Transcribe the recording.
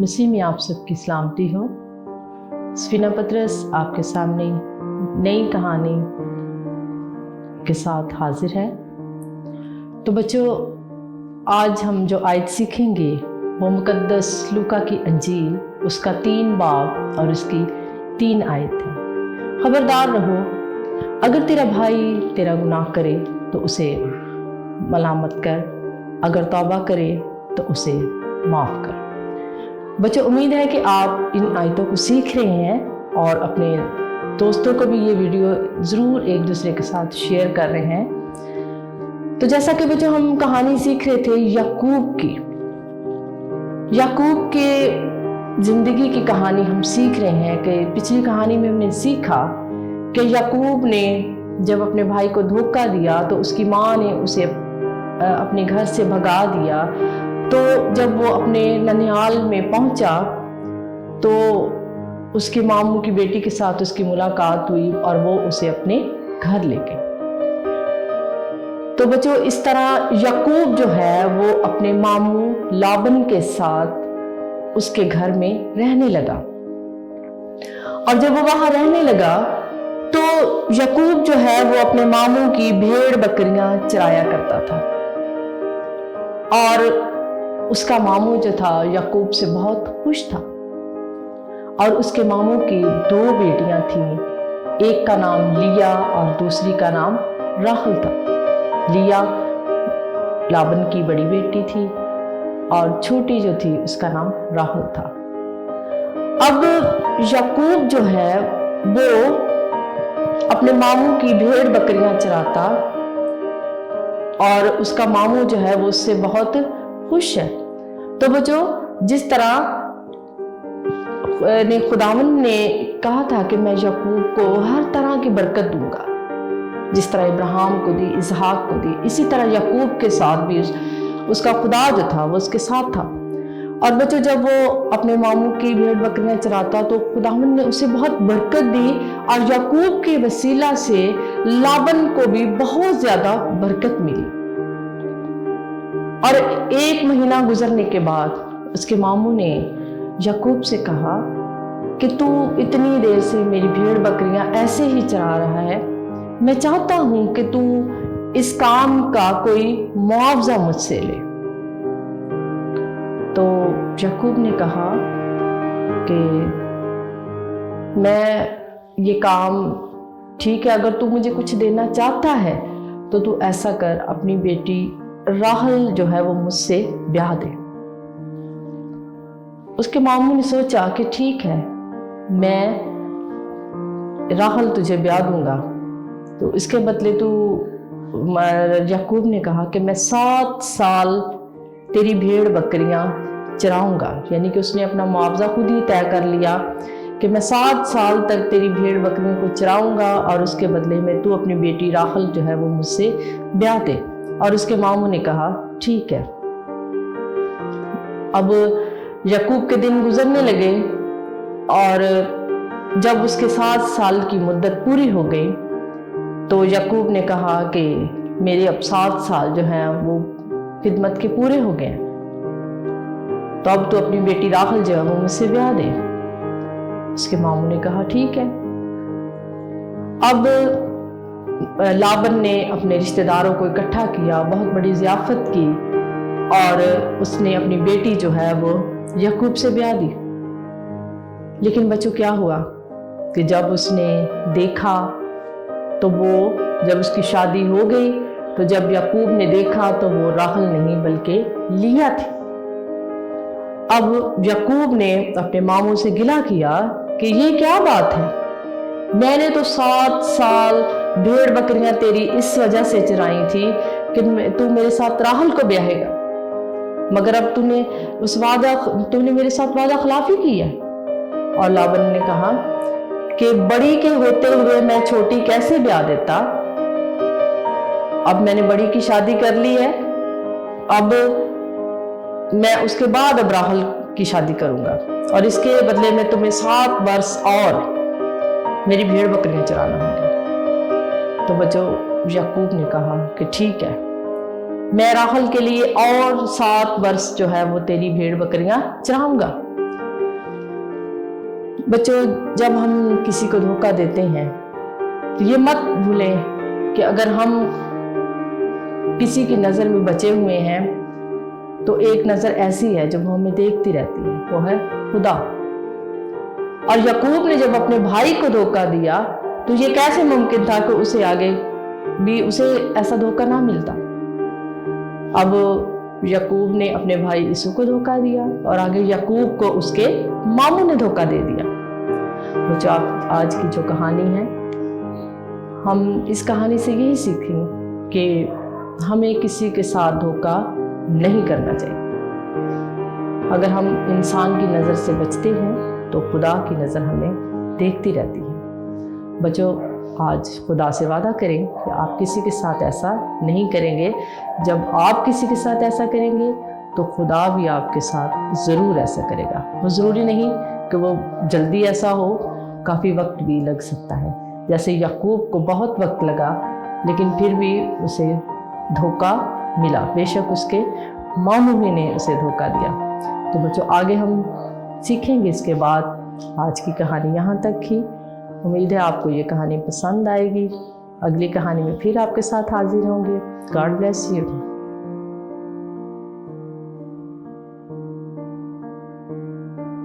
मसीह में आप सबकी सलामती हो। सफीना पतरस आपके सामने नई कहानी के साथ हाजिर है। तो बच्चों, आज हम जो आयत सीखेंगे वो मुकद्दस लूका की अंजील उसका 3 बाब और उसकी 3 आयत है। खबरदार रहो, अगर तेरा भाई तेरा गुनाह करे तो उसे मलामत कर, अगर तौबा करे तो उसे माफ़ कर। बच्चों, उम्मीद है कि आप इन आयतों को सीख रहे हैं और अपने दोस्तों को भी ये वीडियो ज़रूर एक दूसरे के साथ शेयर कर रहे हैं। तो जैसा कि बच्चों हम कहानी सीख रहे थे याकूब के ज़िंदगी की कहानी हम सीख रहे हैं कि पिछली कहानी में हमने सीखा कि याकूब ने जब अपने भाई को धोखा दिया तो उसकी माँ ने उसे अपने घर से भगा दिया। तो जब वो अपने ननिहाल में पहुंचा तो उसके मामू की बेटी के साथ उसकी मुलाकात हुई और वो उसे अपने घर ले गए। तो बच्चों, इस तरह याकूब जो है वो अपने मामू लाबन के साथ उसके घर में रहने लगा। और जब वो वहां रहने लगा तो याकूब जो है वो अपने मामू की भेड़ बकरियां चराया करता था। और उसका मामू जो था याकूब से बहुत खुश था। और उसके मामू की 2 बेटियां थीं, एक का नाम लिया और दूसरी का नाम राहल था। लिया लाबन की बड़ी बेटी थी और छोटी जो थी उसका नाम राहल था। अब याकूब जो है वो अपने मामू की भेड़ बकरियां चराता और उसका मामू जो है वो उससे बहुत खुश है। तो बच्चों, जिस तरह खुदावंद ने कहा था कि मैं याकूब को हर तरह की बरकत दूंगा, जिस तरह इब्राहिम को दी, इसहाक को दी, इसी तरह याकूब के साथ भी उसका खुदा जो था वो उसके साथ था। और बच्चों, जब वो अपने मामू की भेड़ बकरियां चराता तो खुदावंद ने उसे बहुत बरकत दी और याकूब के वसीला से लाबन को भी बहुत ज्यादा बरकत मिली। और 1 महीना गुजरने के बाद उसके मामू ने याकूब से कहा कि तू इतनी देर से मेरी भेड़ बकरियां ऐसे ही चरा रहा है, मैं चाहता हूं कि तू इस काम का कोई मुआवजा मुझसे ले। तो याकूब ने कहा कि मैं ये काम ठीक है, अगर तू मुझे कुछ देना चाहता है तो तू ऐसा कर, अपनी बेटी राहल जो है वो मुझसे ब्याह दे। उसके मामू ने सोचा कि ठीक है, मैं राहल तुझे ब्याह दूंगा, तो इसके बदले तू, याकूब ने कहा कि मैं 7 साल तेरी भेड़ बकरियां चराऊंगा। यानी कि उसने अपना मुआवजा खुद ही तय कर लिया कि मैं 7 साल तक तेरी भेड़ बकरियों को चराऊंगा और उसके बदले में तू अपनी बेटी राहल जो है वो मुझसे ब्याह दे। और उसके मामू ने कहा ठीक है। अब याकूब के दिन गुजरने लगे और जब उसके 7 साल की मुद्दत पूरी हो गई तो याकूब ने कहा कि मेरे अब 7 साल जो हैं वो खिदमत के पूरे हो गए, तो अब तो अपनी बेटी राहल जो है वो मुझसे ब्याह दे। उसके मामू ने कहा ठीक है। अब लाबन ने अपने रिश्तेदारों को इकट्ठा किया, बहुत बड़ी ज़ियाफ़त की और उसने अपनी बेटी जो है वो याकूब से ब्याह दी। लेकिन बच्चों, क्या हुआ कि जब उसने देखा तो वो, जब उसकी शादी हो गई तो जब याकूब ने देखा तो वो राहल नहीं बल्कि लिया थी। अब याकूब ने अपने मामू से गिला किया कि ये क्या बात है, मैंने तो 7 साल भेड़ बकरियां तेरी इस वजह से चराई थी कि तू मेरे साथ राहल को ब्याहेगा, मगर अब तूने मेरे साथ वादा खिलाफी की है। और लाबन ने कहा कि बड़ी के होते हुए मैं छोटी कैसे ब्याह देता, अब मैंने बड़ी की शादी कर ली है, अब मैं उसके बाद अब राहल की शादी करूंगा और इसके बदले में तुम्हें 7 वर्ष और मेरी भेड़ बकरियां चराना होंगी। तो बच्चों, याकूब ने कहा कि ठीक है, मैं राहल के लिए और 7 वर्ष जो है वो तेरी भेड़ बकरियां चराऊंगा। बच्चों, जब हम किसी को धोखा देते हैं तो ये मत भूलें कि अगर हम किसी की नज़र में बचे हुए हैं तो एक नज़र ऐसी है जो वो हमें देखती रहती है, वो है खुदा। और याकूब ने जब अपने भाई को धोखा दिया तो ये कैसे मुमकिन था कि उसे आगे भी उसे ऐसा धोखा ना मिलता। अब याकूब ने अपने भाई यूसुफ को धोखा दिया और आगे याकूब को उसके मामू ने धोखा दे दिया। बच्चों, आज की जो कहानी है, हम इस कहानी से यही सीखें कि हमें किसी के साथ धोखा नहीं करना चाहिए। अगर हम इंसान की नज़र से बचते हैं तो खुदा की नज़र हमें देखती रहती है। बच्चों, आज खुदा से वादा करें कि आप किसी के साथ ऐसा नहीं करेंगे। जब आप किसी के साथ ऐसा करेंगे तो खुदा भी आपके साथ ज़रूर ऐसा करेगा। वो ज़रूरी नहीं कि वो जल्दी ऐसा हो, काफ़ी वक्त भी लग सकता है। जैसे याकूब को बहुत वक्त लगा, लेकिन फिर भी उसे धोखा मिला। बेशक उसके मामू भी ने उसे धोखा दिया। तो बच्चों, आगे हम सीखेंगे इसके बाद। आज की कहानी यहाँ तक ही। उम्मीद है आपको ये कहानी पसंद आएगी। अगली कहानी में फिर आपके साथ हाजिर होंगे। God bless you.